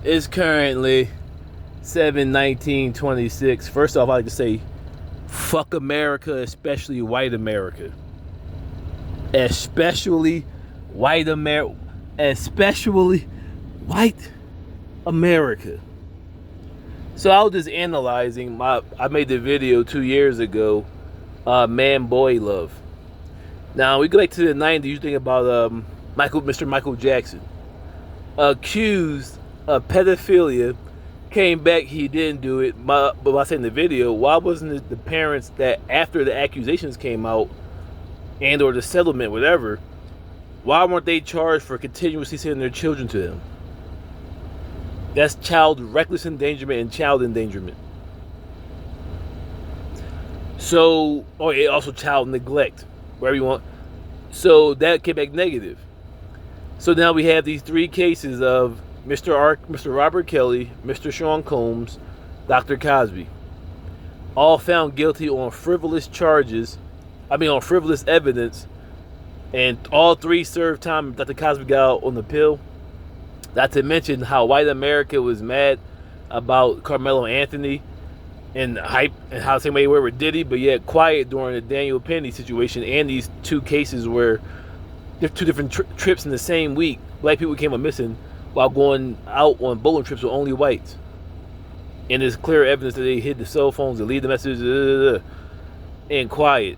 It's currently 7/19/26. First off, I'd like to say, fuck America, especially white America. Especially white America. Especially white America. So I was just analyzing I made the video 2 years ago, Man Boy Love. Now we go back to the 90s, you think about Mr. Michael Jackson. Accused of pedophilia, came back, he didn't do it. But I said in the video, why wasn't it the parents that after the accusations came out and or the settlement, whatever, why weren't they charged for continuously sending their children to them? That's child reckless endangerment and child endangerment. So, also child neglect, wherever you want. So that came back negative. So now we have these three cases of Mr. Robert Kelly, Mr. Sean Combs, Dr. Cosby, all found guilty on frivolous charges. On frivolous evidence, and all three served time. Dr. Cosby got out on the pill. Not to mention how white America was mad about Carmelo Anthony and hype, and how the same way they were with Diddy, but yet quiet during the Daniel Penny situation and these two cases where there's two different trips in the same week. Black people came up missing while going out on bowling trips with only whites. And there's clear evidence that they hid the cell phones, deleted the messages, and quiet.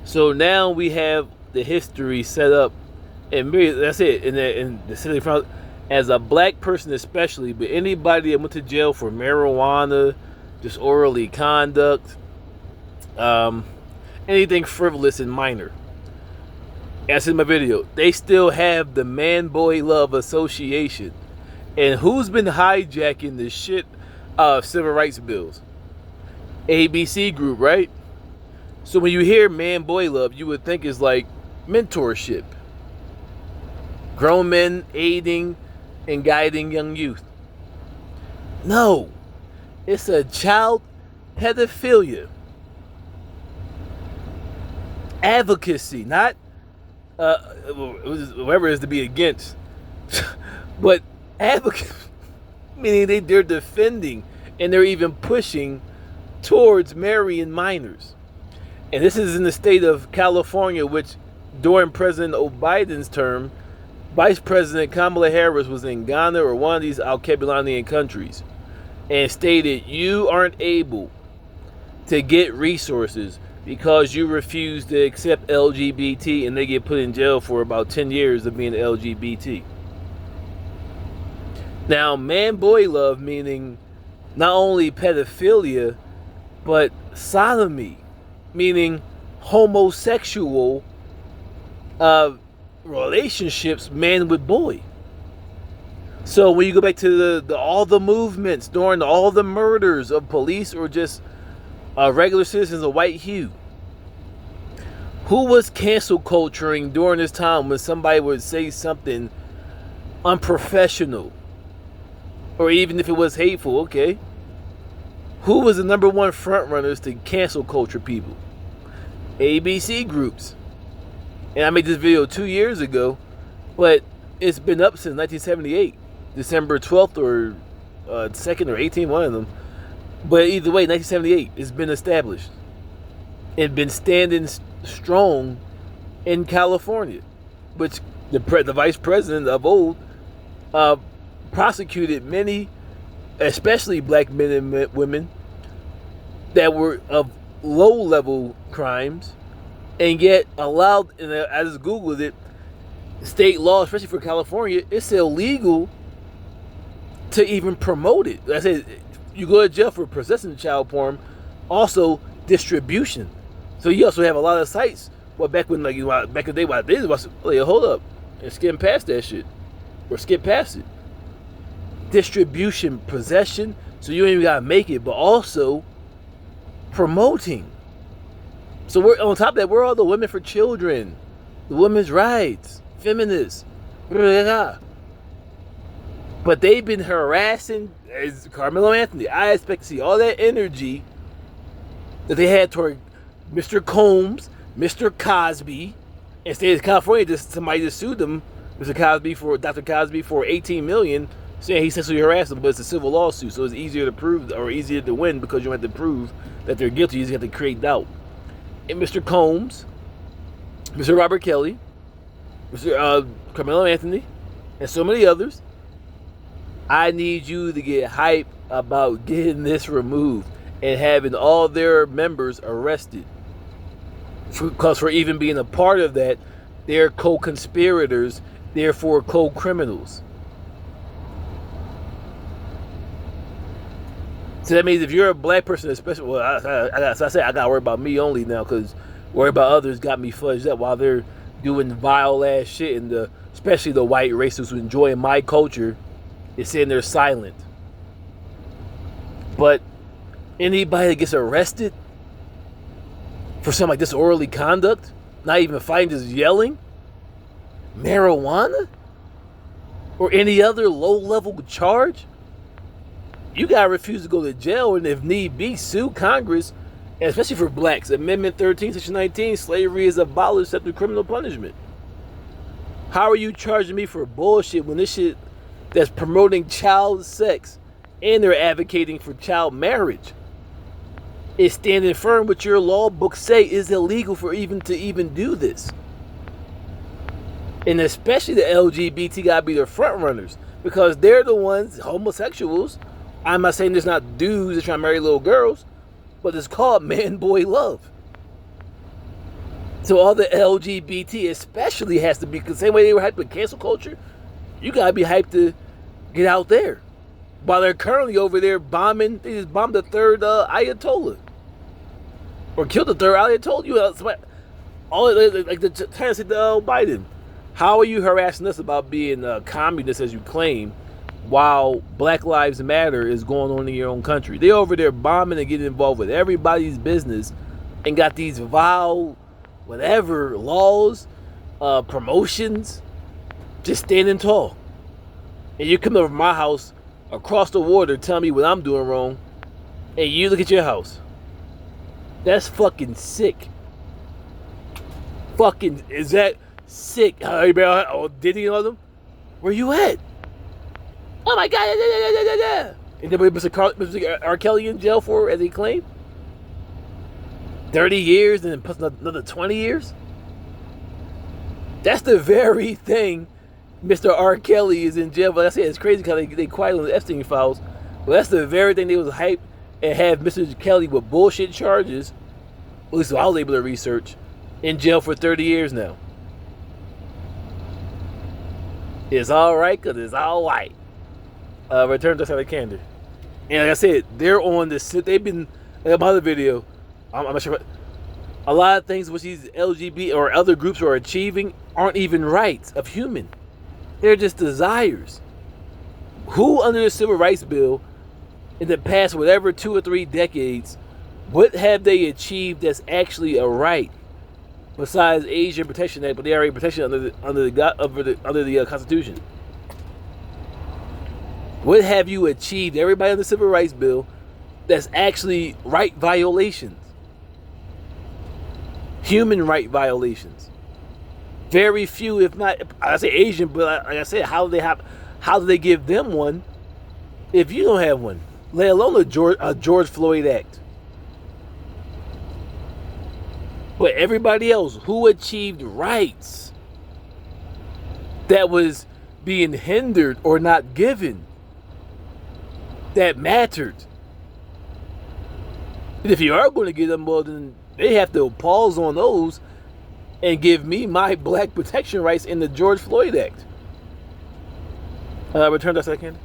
So now we have the history set up, and that's it. In the city front, as a black person especially, but anybody that went to jail for marijuana, disorderly conduct, anything frivolous and minor. As in my video, they still have the Man Boy Love Association. And who's been hijacking the shit of civil rights bills? ABC Group, right? So when you hear Man Boy Love, you would think it's like mentorship. Grown men aiding and guiding young youth. No. It's a child pedophilia advocacy, not whoever is to be against, but advocacy, meaning they're defending and they're even pushing towards marrying minors. And this is in the state of California, which during President Biden's term, Vice President Kamala Harris was in Ghana or one of these Al-Qaeda countries and stated, you aren't able to get resources because you refuse to accept LGBT, and they get put in jail for about 10 years of being LGBT. Now, Man Boy Love, meaning not only pedophilia, but sodomy, meaning homosexual relationships, man with boy. So when you go back to all the movements during all the murders of police or just regular citizens of white hue, who was cancel culturing during this time when somebody would say something unprofessional, or even if it was hateful? Okay, who was the number one front runners to cancel culture people? ABC groups. And I made this video 2 years ago, but it's been up since 1978, December 12th or 2nd or 18th, one of them. But either way, 1978, it's been established and been standing strong in California, which the vice president of old prosecuted many, especially black men and women, that were of low-level crimes, and yet allowed, and I just Googled it, state law, especially for California, it's illegal to even promote it. I said, you go to jail for possessing child porn, also distribution. So you also have a lot of sites. Well, back in the day, what I did was, hold up, and skim past that shit, or skip past it. Distribution, possession, so you ain't even gotta make it, but also promoting. So we're on top of that, we're all the women for children, the women's rights, feminists, but they've been harassing as Carmelo Anthony. I expect to see all that energy that they had toward Mr. Combs, Mr. Cosby, and state of California, somebody just sued them, Dr. Cosby for $18 million saying he sexually harassed them, but it's a civil lawsuit, so it's easier to prove or easier to win because you don't have to prove that they're guilty. You just have to create doubt. And Mr. Combs, Mr. Robert Kelly, Mr. Carmelo Anthony, and so many others, I need you to get hype about getting this removed and having all their members arrested. Because for even being a part of that, they're co-conspirators, therefore co-criminals. So that means if you're a black person, especially, well, I gotta worry about me only now, because worry about others got me fudged up while they're doing vile ass shit, and especially the white racists who enjoy my culture is sitting there silent. But anybody that gets arrested for something like disorderly conduct, not even fighting, just yelling, marijuana, or any other low-level charge, you gotta refuse to go to jail, and if need be, sue Congress, and especially for blacks. Amendment 13, Section 19, slavery is abolished except through criminal punishment. How are you charging me for bullshit when this shit that's promoting child sex and they're advocating for child marriage is standing firm with your law books say is illegal for even do this? And especially the LGBT gotta be the front runners, because they're the ones, homosexuals. I'm not saying there's not dudes that try to marry little girls, but it's called man-boy love. So all the LGBT especially has to be, the same way they were hyped with cancel culture, you gotta be hyped to get out there. While they're currently over there bombing, they just bombed the third Ayatollah. Or killed the third Ayatollah. Like the China said to Biden, how are you harassing us about being communists as you claim, while Black Lives Matter is going on in your own country? They're over there bombing and getting involved with everybody's business and got these vile, whatever, laws, promotions, just standing tall. And you come over my house across the water, tell me what I'm doing wrong, and you look at your house. That's fucking sick. Fucking, is that sick? Oh, Diddy on them? Where you at? Oh my God! And then Mr. R. Kelly in jail for, as he claimed, 30 years and then plus another 20 years? That's the very thing Mr. R. Kelly is in jail. But I say it's crazy because they quiet on the Epstein files. But that's the very thing they was hyped and have Mr. Kelly with bullshit charges, at least I was able to research, in jail for 30 years now. It's alright because it's all white. Return to Sally Candor. And like I said, they're on this. They've been, like my other video, I'm not sure, a lot of things which these LGBT or other groups are achieving aren't even rights of human. They're just desires. Who under the Civil Rights Bill in the past whatever 2 or 3 decades, what have they achieved that's actually a right besides Asian Protection Act? But they already protection under the Constitution. What have you achieved, everybody on the Civil Rights Bill, that's actually right violations? Human right violations. Very few, if not, I say Asian, but like I said, how do they give them one if you don't have one? Let alone a George Floyd Act. But everybody else who achieved rights that was being hindered or not given, that mattered. And if you are going to give them more, then they have to pause on those and give me my black protection rights in the George Floyd Act. Return to that second.